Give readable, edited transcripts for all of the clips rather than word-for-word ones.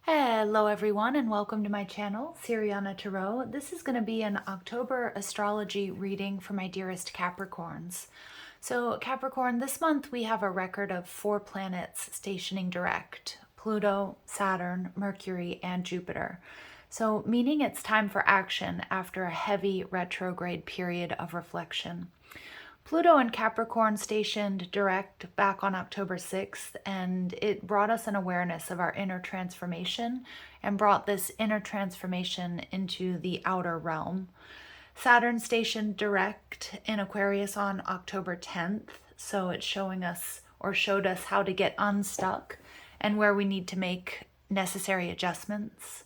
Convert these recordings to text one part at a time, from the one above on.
Hello everyone and welcome to my channel, Siriana Tarot. This is going to be an October astrology reading for my dearest Capricorns. So Capricorn, this month we have a record of 4 planets stationing direct: Pluto, Saturn, Mercury, and Jupiter. So meaning it's time for action after a heavy retrograde period of reflection. Pluto and Capricorn stationed direct back on October 6th, and it brought us an awareness of our inner transformation and brought this inner transformation into the outer realm. Saturn stationed direct in Aquarius on October 10th, so it's showing us or showed us how to get unstuck and where we need to make necessary adjustments.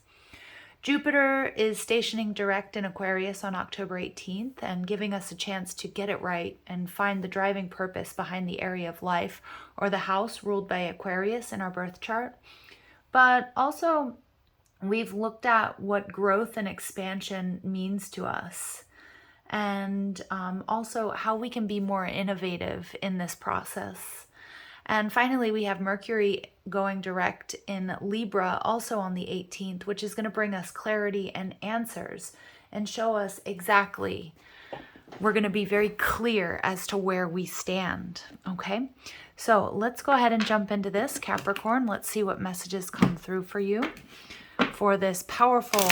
Jupiter is stationing direct in Aquarius on October 18th and giving us a chance to get it right and find the driving purpose behind the area of life or the house ruled by Aquarius in our birth chart. But also, we've looked at what growth and expansion means to us, and also how we can be more innovative in this process. And finally, we have Mercury going direct in Libra also on the 18th, which is going to bring us clarity and answers and show us exactly. We're going to be very clear as to where we stand. Okay, so let's go ahead and jump into this, Capricorn. Let's see what messages come through for you for this powerful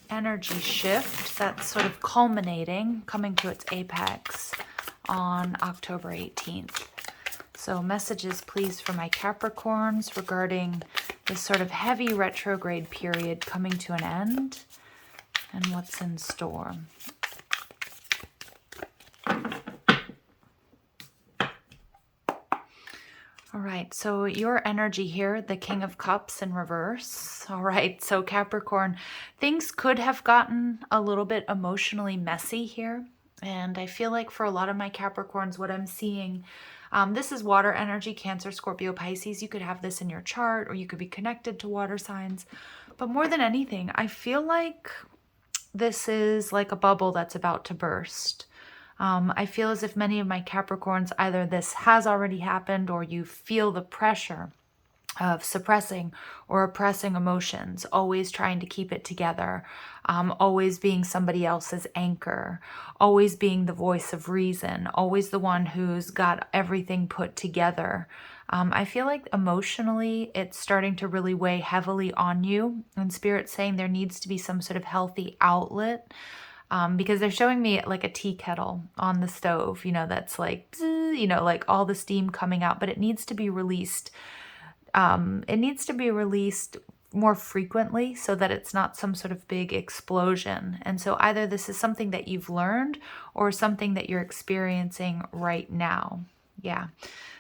energy shift that's sort of culminating, coming to its apex on October 18th. So messages, please, for my Capricorns regarding this sort of heavy retrograde period coming to an end and what's in store. All right, so your energy here, the King of Cups in reverse. All right, so Capricorn, things could have gotten a little bit emotionally messy here. And I feel like for a lot of my Capricorns, what I'm seeing, this is water energy, Cancer, Scorpio, Pisces. You could have this in your chart or you could be connected to water signs. But more than anything, I feel like this is like a bubble that's about to burst. I feel as if many of my Capricorns, either this has already happened or you feel the pressure of suppressing or oppressing emotions, always trying to keep it together, always being somebody else's anchor, always being the voice of reason, always the one who's got everything put together. I feel like emotionally it's starting to really weigh heavily on you, and Spirit's saying there needs to be some sort of healthy outlet. Because they're showing me like a tea kettle on the stove, that's like, like all the steam coming out, but it needs to be released. It needs to be released more frequently so that it's not some sort of big explosion. And so either this is something that you've learned or something that you're experiencing right now. Yeah.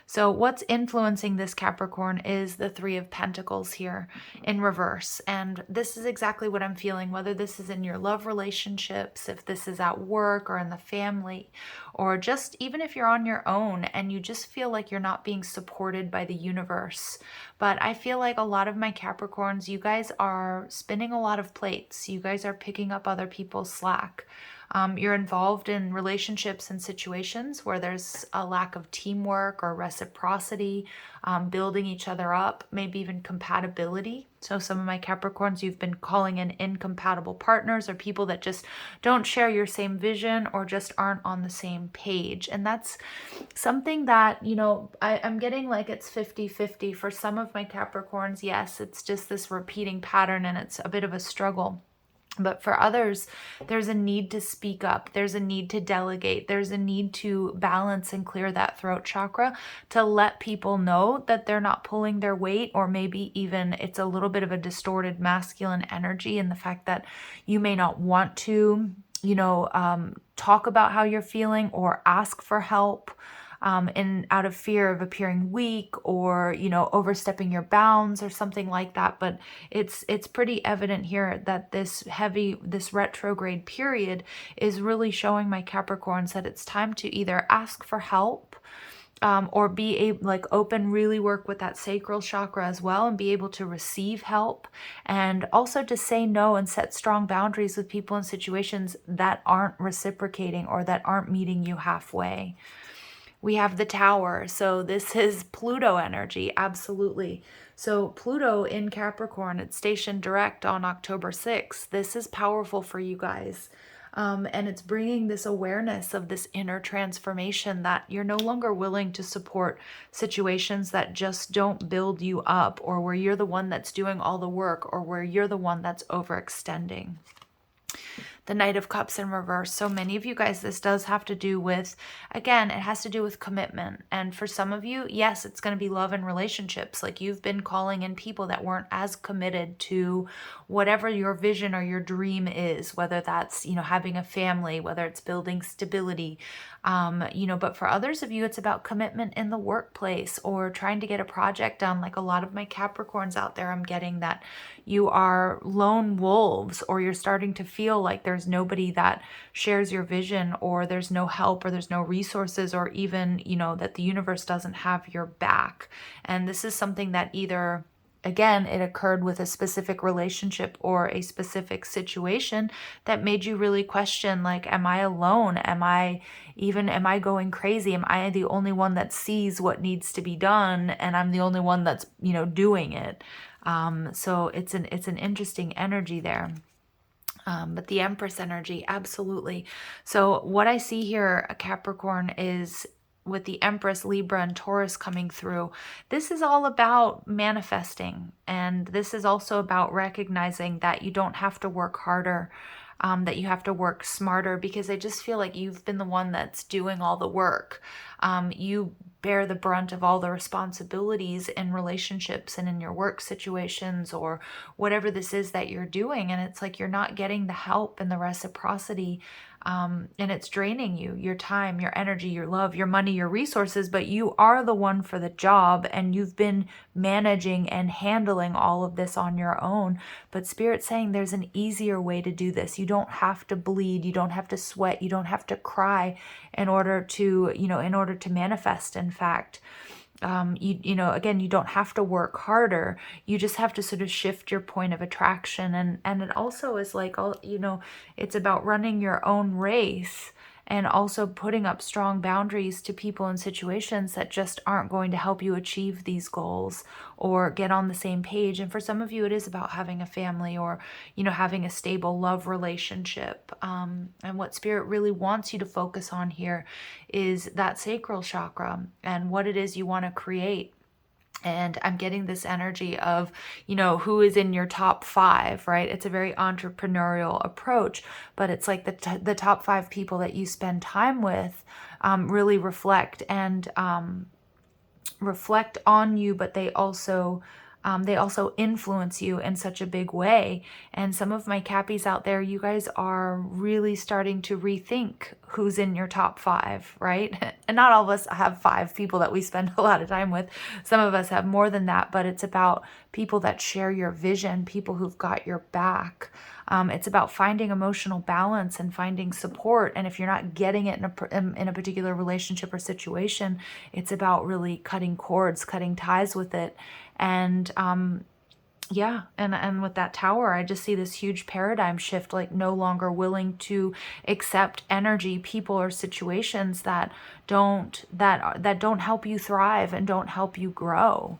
So what's influencing this Capricorn is the Three of Pentacles here in reverse. And this is exactly what I'm feeling, whether this is in your love relationships, if this is at work or in the family, or just even if you're on your own and you just feel like you're not being supported by the universe. But I feel like a lot of my Capricorns, you guys are spinning a lot of plates. You guys are picking up other people's slack. You're involved in relationships and situations where there's a lack of teamwork or reciprocity, building each other up, maybe even compatibility. So some of my Capricorns, you've been calling in incompatible partners or people that just don't share your same vision or just aren't on the same page. And that's something that, I'm getting like it's 50-50 for some of my Capricorns. Yes, it's just this repeating pattern and it's a bit of a struggle. But for others, there's a need to speak up. There's a need to delegate. There's a need to balance and clear that throat chakra to let people know that they're not pulling their weight, or maybe even it's a little bit of a distorted masculine energy in the fact that you may not want to, talk about how you're feeling or ask for help. And out of fear of appearing weak or, overstepping your bounds or something like that. But it's pretty evident here that this retrograde period is really showing my Capricorns that it's time to either ask for help, or be open, really work with that sacral chakra as well and be able to receive help, and also to say no and set strong boundaries with people and situations that aren't reciprocating or that aren't meeting you halfway. We have the Tower, so this is Pluto energy, absolutely. So Pluto in Capricorn, it's stationed direct on October 6th. This is powerful for you guys. And it's bringing this awareness of this inner transformation that you're no longer willing to support situations that just don't build you up, or where you're the one that's doing all the work, or where you're the one that's overextending. The Knight of Cups in reverse. So many of you guys, this does have to do with, again, it has to do with commitment. And for some of you, yes, it's going to be love and relationships. Like you've been calling in people that weren't as committed to whatever your vision or your dream is, whether that's, having a family, whether it's building stability, but for others of you, it's about commitment in the workplace or trying to get a project done. Like a lot of my Capricorns out there, I'm getting that you are lone wolves, or you're starting to feel like there's nobody that shares your vision, or there's no help, or there's no resources, or even, that the universe doesn't have your back. And this is something that either, again, it occurred with a specific relationship or a specific situation that made you really question, like, am I alone? Am I going crazy? Am I the only one that sees what needs to be done, and I'm the only one that's, doing it? So it's an interesting energy there. But the Empress energy, absolutely. So what I see here, a Capricorn, is with the Empress, Libra, and Taurus coming through, this is all about manifesting. And this is also about recognizing that you don't have to work harder, that you have to work smarter, because I just feel like you've been the one that's doing all the work. You bear the brunt of all the responsibilities in relationships and in your work situations, or whatever this is that you're doing. And it's like you're not getting the help and the reciprocity, and it's draining you, your time, your energy, your love, your money, your resources, but you are the one for the job, and you've been managing and handling all of this on your own. But Spirit's saying there's an easier way to do this. You don't have to bleed, you don't have to sweat, you don't have to cry in order to manifest. In fact, again, you don't have to work harder. You just have to sort of shift your point of attraction. And it also is like, it's about running your own race, and also putting up strong boundaries to people and situations that just aren't going to help you achieve these goals or get on the same page. And for some of you, it is about having a family, or, having a stable love relationship. And what Spirit really wants you to focus on here is that sacral chakra and what it is you want to create. And I'm getting this energy of, who is in your top 5, right? It's a very entrepreneurial approach, but it's like the top 5 people that you spend time with really reflect on you, but they also influence you in such a big way. And some of my Cappies out there, you guys are really starting to rethink who's in your top 5, right? And not all of us have 5 people that we spend a lot of time with. Some of us have more than that, but it's about people that share your vision, people who've got your back. It's about finding emotional balance and finding support. And if you're not getting it in a particular relationship or situation, it's about really cutting cords, cutting ties with it. And and with that Tower, I just see this huge paradigm shift, like no longer willing to accept energy, people, or situations that don't help you thrive and don't help you grow.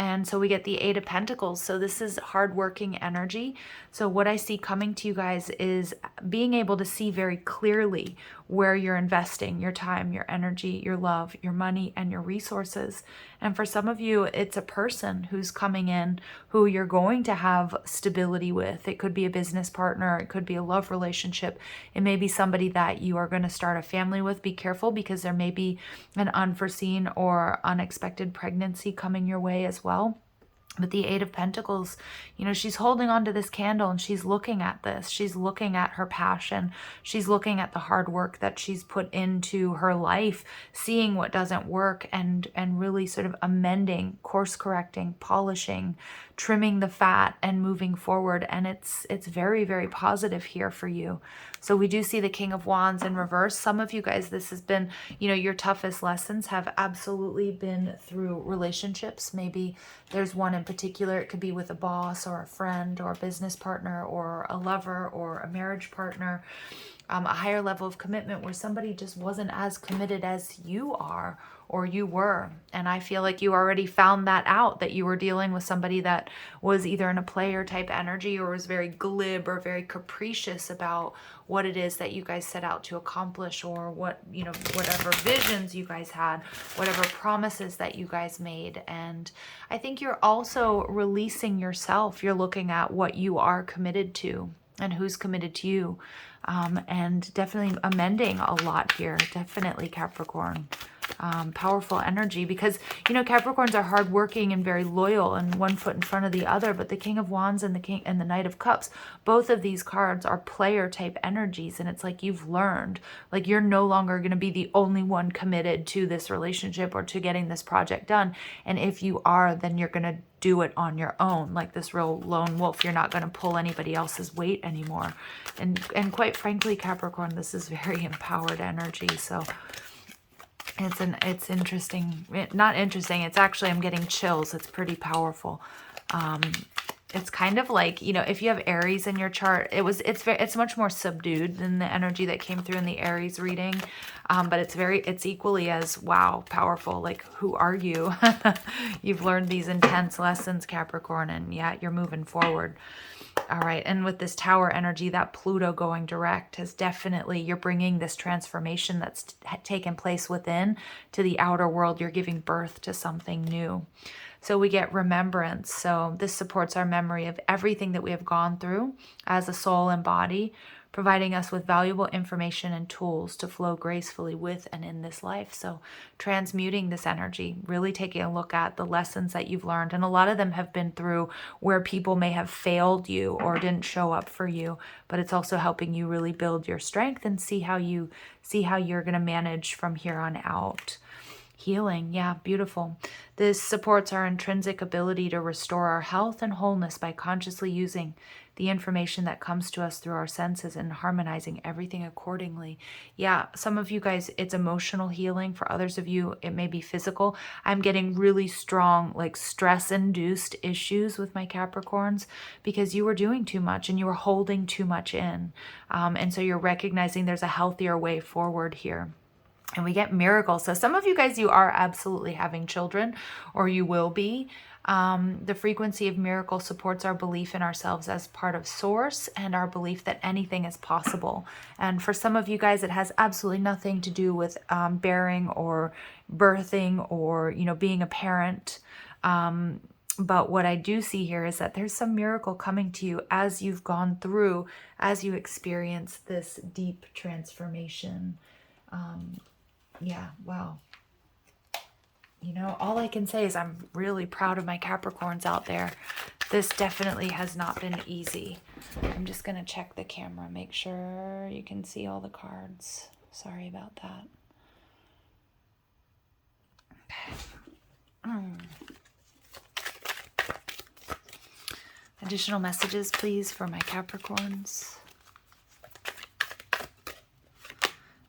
And so we get the 8 of Pentacles. So this is hardworking energy. So what I see coming to you guys is being able to see very clearly where you're investing your time, your energy, your love, your money, and your resources. And for some of you, it's a person who's coming in who you're going to have stability with. It could be a business partner. It could be a love relationship. It may be somebody that you are going to start a family with. Be careful, because there may be an unforeseen or unexpected pregnancy coming your way as well. But the 8 of Pentacles, she's holding on to this candle, and she's looking at this. She's looking at her passion. She's looking at the hard work that she's put into her life, seeing what doesn't work, and really sort of amending, course correcting, polishing, trimming the fat, and moving forward. And it's very, very positive here for you. So we do see the King of Wands in reverse. Some of you guys, this has been, your toughest lessons have absolutely been through relationships. Maybe there's one in particular. It could be with a boss or a friend or a business partner or a lover or a marriage partner. a higher level of commitment where somebody just wasn't as committed as you are or you were. And I feel like you already found that out, that you were dealing with somebody that was either in a player type energy or was very glib or very capricious about what it is that you guys set out to accomplish, or what, you know, whatever visions you guys had, whatever promises that you guys made. And I think you're also releasing yourself. You're looking at what you are committed to and who's committed to you. And definitely amending a lot here. Definitely, Capricorn. Powerful energy, because, you know, Capricorns are hardworking and very loyal and one foot in front of the other. But the King of Wands and the Knight of Cups, both of these cards are player type energies. And it's like you've learned, like you're no longer going to be the only one committed to this relationship or to getting this project done. And if you are, then you're going to do it on your own, like this real lone wolf. You're not going to pull anybody else's weight anymore. And quite frankly, Capricorn, this is very empowered energy. So it's interesting. Not interesting. It's actually, I'm getting chills. It's pretty powerful. It's kind of like, you know, if you have Aries in your chart, it's much more subdued than the energy that came through in the Aries reading. But it's equally as, wow, powerful. Like, who are you? You've learned these intense lessons, Capricorn, and yeah, you're moving forward. All right, and with this Tower energy, that Pluto going direct has definitely, you're bringing this transformation that's taken place within to the outer world. You're giving birth to something new. So we get remembrance. So this supports our memory of everything that we have gone through as a soul and body, providing us with valuable information and tools to flow gracefully with and in this life. So transmuting this energy, really taking a look at the lessons that you've learned. And a lot of them have been through where people may have failed you or didn't show up for you, but it's also helping you really build your strength and see how you're going to manage from here on out. Healing, yeah, beautiful. This supports our intrinsic ability to restore our health and wholeness by consciously using the information that comes to us through our senses and harmonizing everything accordingly. Yeah, some of you guys, it's emotional healing. For others of you, it may be physical. I'm getting really strong, like stress-induced issues with my Capricorns because you were doing too much and you were holding too much in. And so you're recognizing there's a healthier way forward here. And we get miracles. So some of you guys, you are absolutely having children, or you will be. The frequency of miracle supports our belief in ourselves as part of source and our belief that anything is possible. And for some of you guys, it has absolutely nothing to do with bearing or birthing or, you know, being a parent. But what I do see here is that there's some miracle coming to you as you've gone through, as you experience this deep transformation. Yeah, wow. You know, all I can say is I'm really proud of my Capricorns out there. This definitely has not been easy. I'm just going to check the camera, make sure you can see all the cards. Sorry about that. Okay. Additional messages, please, for my Capricorns.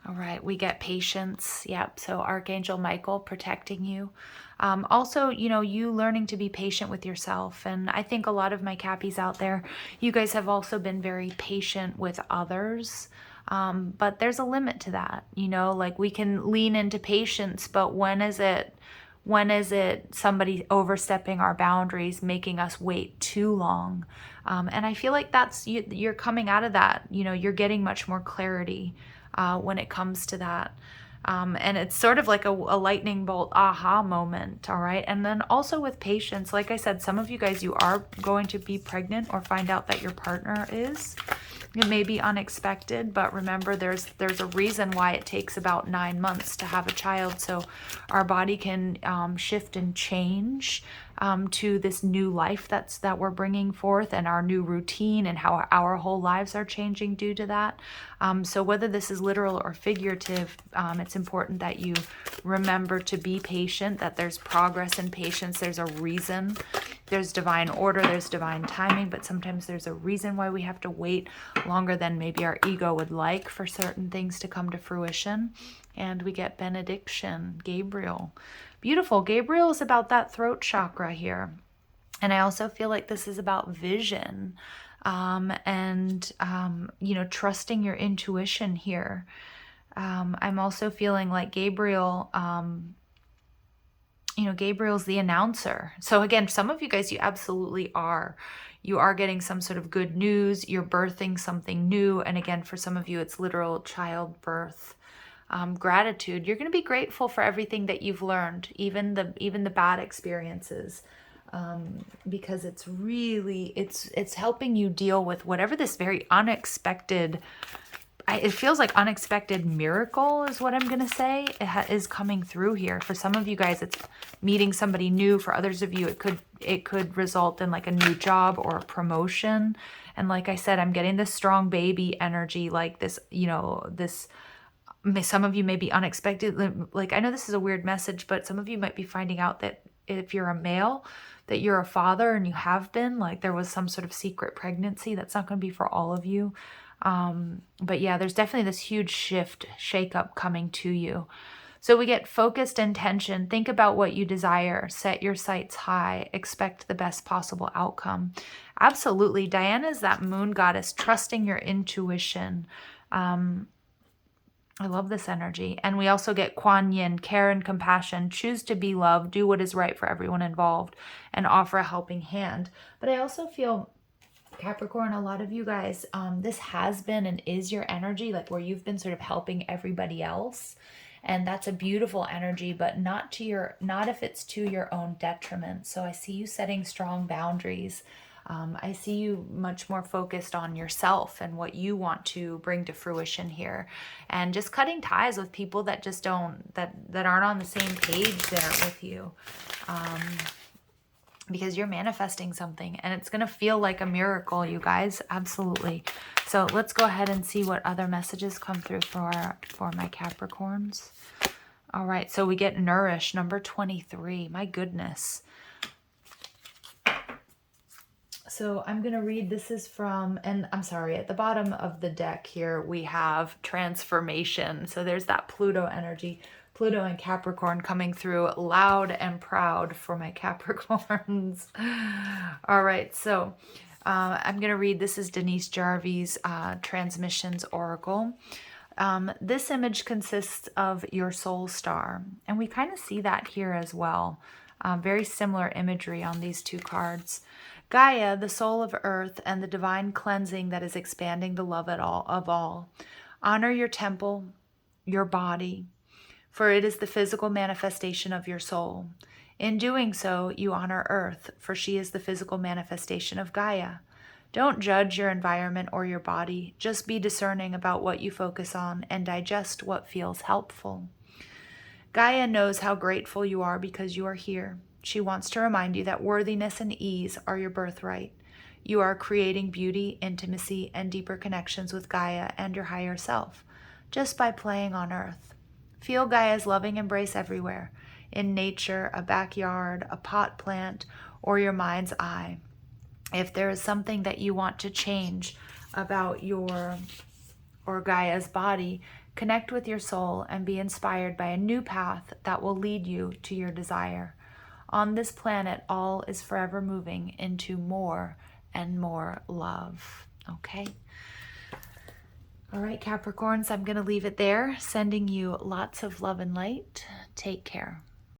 All right, we get patience. Yep, so Archangel Michael protecting you. Also, you know, you learning to be patient with yourself. And I think a lot of my Cappies out there, you guys have also been very patient with others. But there's a limit to that. You know, like we can lean into patience, but when is it somebody overstepping our boundaries, making us wait too long? And I feel like you're coming out of that. You know, you're getting much more clarity when it comes to that. And it's sort of like a lightning bolt aha moment, all right? And then also with patience, like I said, some of you guys, you are going to be pregnant or find out that your partner is. It may be unexpected, but remember there's a reason why it takes about 9 months to have a child. So our body can shift and change to this new life that we're bringing forth, and our new routine, and how our whole lives are changing due to that. So whether this is literal or figurative, it's important that you remember to be patient, that there's progress in patience. There's a reason. There's divine order, there's divine timing, but sometimes there's a reason why we have to wait longer than maybe our ego would like for certain things to come to fruition. And we get Benediction Gabriel. Beautiful. Gabriel is about that throat chakra here. And I also feel like this is about vision. you know, trusting your intuition here. I'm also feeling like Gabriel, you know, Gabriel's the announcer. So again, some of you guys, you absolutely are. You are getting some sort of good news. You're birthing something new. And again, for some of you, it's literal childbirth. Gratitude. You're going to be grateful for everything that you've learned, even the bad experiences, because it's really, it's helping you deal with whatever this very unexpected, it feels like unexpected miracle is what I'm going to say is coming through here. For some of you guys, it's meeting somebody new. For others of you, it could result in like a new job or a promotion. And like I said, I'm getting this strong baby energy, like this, you know, this, some of you may be unexpected. Like, I know this is a weird message, but some of you might be finding out that if you're a male, that you're a father, and you have been, like there was some sort of secret pregnancy. That's not going to be for all of you. But yeah, there's definitely this huge shift, shakeup coming to you. So we get focused intention. Think about what you desire. Set your sights high. Expect the best possible outcome. Absolutely. Diana is that moon goddess, trusting your intuition. I love this energy. And we also get Kuan Yin, care and compassion. Choose to be loved. Do what is right for everyone involved, and offer a helping hand. But I also feel, Capricorn, a lot of you guys, this has been and is your energy, like where you've been sort of helping everybody else. And that's a beautiful energy, but not if it's to your own detriment. So I see you setting strong boundaries. I see you much more focused on yourself and what you want to bring to fruition here, and just cutting ties with people that just don't, that aren't on the same page there with you. Because you're manifesting something, and it's going to feel like a miracle, you guys. Absolutely. So let's go ahead and see what other messages come through for my Capricorns. All right. So we get Nourish, number 23. My goodness. So I'm going to read, this is from, and I'm sorry, at the bottom of the deck here, we have Transformation. So there's that Pluto energy. Pluto and Capricorn coming through loud and proud for my Capricorns. All right, so I'm going to read, this is Denise Jarvie's Transmissions Oracle. This image consists of your soul star, and we kind of see that here as well. Very similar imagery on these two cards. Gaia, the soul of earth, and the divine cleansing that is expanding the love of all. Honor your temple, your body, for it is the physical manifestation of your soul. In doing so, you honor Earth, for she is the physical manifestation of Gaia. Don't judge your environment or your body. Just be discerning about what you focus on and digest what feels helpful. Gaia knows how grateful you are because you are here. She wants to remind you that worthiness and ease are your birthright. You are creating beauty, intimacy, and deeper connections with Gaia and your higher self, just by playing on Earth. Feel Gaia's loving embrace everywhere, in nature, a backyard, a pot plant, or your mind's eye. If there is something that you want to change about your or Gaia's body, connect with your soul and be inspired by a new path that will lead you to your desire. On this planet, all is forever moving into more and more love. Okay? All right, Capricorns, I'm going to leave it there. Sending you lots of love and light. Take care.